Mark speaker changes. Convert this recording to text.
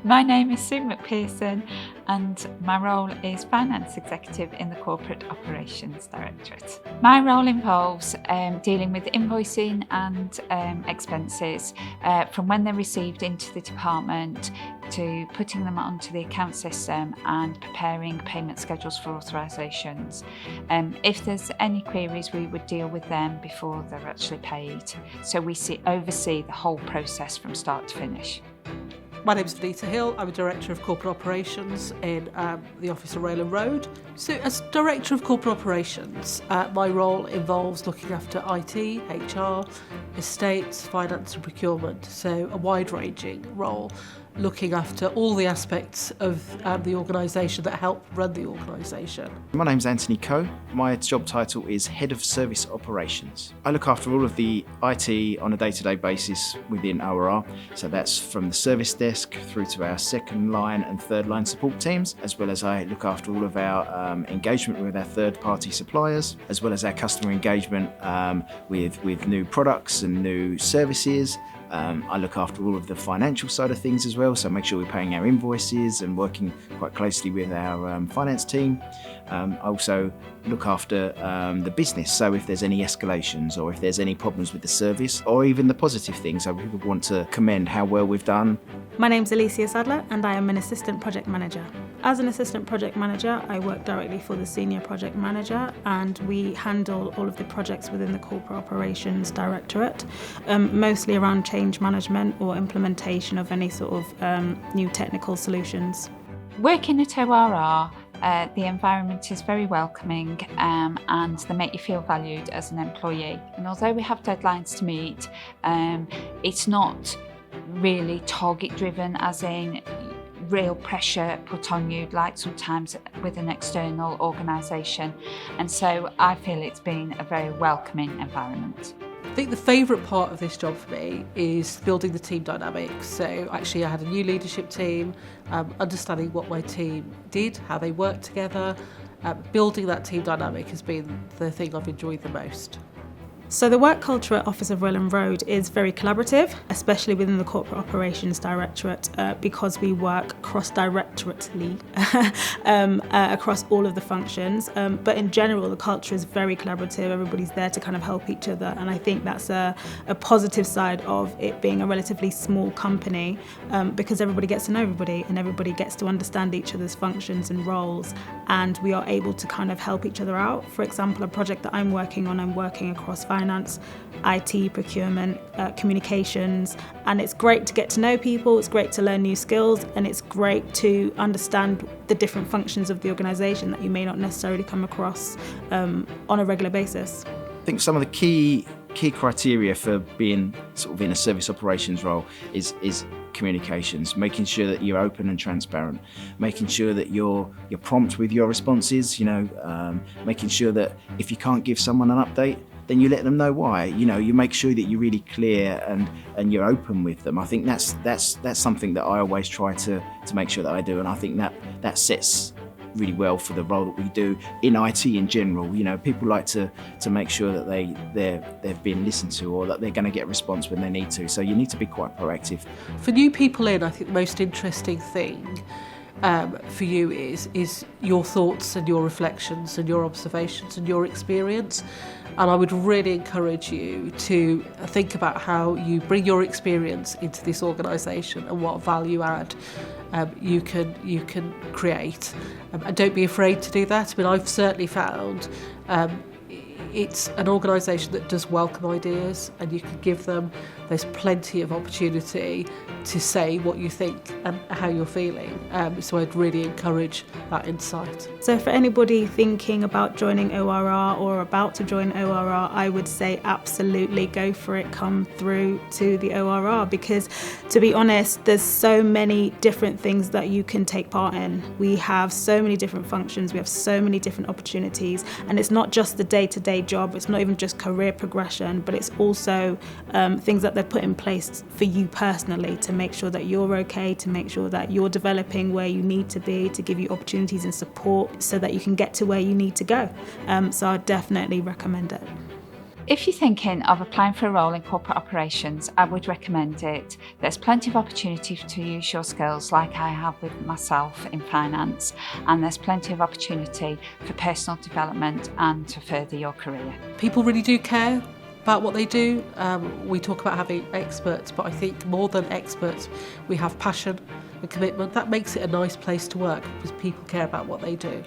Speaker 1: My name is Sue McPherson and my role is Finance Executive in the Corporate Operations Directorate. My role involves dealing with invoicing and expenses from when they're received into the department to putting them onto the account system and preparing payment schedules for authorisations. If there's any queries, we would deal with them before they're actually paid. So we oversee the whole process from start to finish.
Speaker 2: My name is Vanita Hill. I'm a Director of Corporate Operations in the office of Rail & Road. So as Director of Corporate Operations, my role involves looking after IT, HR, estates, finance and procurement. So a wide-ranging role, looking after all the aspects of the organisation that help run the organisation.
Speaker 3: My name's Anthony Coe. My job title is Head of Service Operations. I look after all of the IT on a day-to-day basis within ORR. So that's from the service desk through to our second line and third line support teams, as well as I look after all of our engagement with our third-party suppliers, as well as our customer engagement with new products and new services. I look after all of the financial side of things as well, so make sure we're paying our invoices and working quite closely with our finance team. I also look after the business, so if there's any escalations or if there's any problems with the service or even the positive things, I would want to commend how well we've done.
Speaker 4: My name's Alicia Sadler and I am an Assistant Project Manager. As an Assistant Project Manager, I work directly for the Senior Project Manager and we handle all of the projects within the Corporate Operations Directorate, mostly around change management or implementation of any sort of new technical solutions.
Speaker 1: Working at ORR, the environment is very welcoming and they make you feel valued as an employee. And although we have deadlines to meet, it's not really target driven, as in real pressure put on you like sometimes with an external organisation. And so I feel it's been a very welcoming environment.
Speaker 2: I think the favourite part of this job for me is building the team dynamics. So actually I had a new leadership team, understanding what my team did, how they worked together. Building that team dynamic has been the thing I've enjoyed the most.
Speaker 4: So the work culture at Office of Rail & Road is very collaborative, especially within the Corporate Operations Directorate, because we work cross-directorately across all of the functions. But in general, the culture is very collaborative. Everybody's there to kind of help each other. And I think that's a positive side of it being a relatively small company, because everybody gets to know everybody and everybody gets to understand each other's functions and roles. And we are able to kind of help each other out. For example, a project that I'm working across finance, IT, procurement, communications, and it's great to get to know people, it's great to learn new skills, and it's great to understand the different functions of the organisation that you may not necessarily come across on a regular basis.
Speaker 3: I think some of the key criteria for being sort of in a service operations role is communications, making sure that you're open and transparent, making sure that you're prompt with your responses, making sure that if you can't give someone an update, then you let them know why. You make sure that you're really clear and you're open with them. I think that's something that I always try to make sure that I do, and I think that sets really well for the role that we do in IT in general. People like to make sure that they've been listened to, or that they're going to get a response when they need to. So you need to be quite proactive.
Speaker 2: For new people in, I think the most interesting thing for you is your thoughts and your reflections and your observations and your experience. And I would really encourage you to think about how you bring your experience into this organisation and what value add you can create. And don't be afraid to do that. I mean, I've certainly found it's an organisation that does welcome ideas, and you can give them, there's plenty of opportunity to say what you think and how you're feeling. So I'd really encourage that insight.
Speaker 4: So for anybody thinking about joining ORR or about to join ORR, I would say absolutely go for it, come through to the ORR, because to be honest, there's so many different things that you can take part in. We have so many different functions, we have so many different opportunities, and it's not just the day-to-day job, it's not even just career progression, but it's also things that they've put in place for you personally to make sure that you're okay, to make sure that you're developing where you need to be, to give you opportunities and support so that you can get to where you need to go. So I definitely recommend it.
Speaker 1: If you're thinking of applying for a role in corporate operations, I would recommend it. There's plenty of opportunity to use your skills like I have with myself in finance, and there's plenty of opportunity for personal development and to further your career.
Speaker 2: People really do care about what they do. We talk about having experts, but I think more than experts, we have passion and commitment. That makes it a nice place to work because people care about what they do.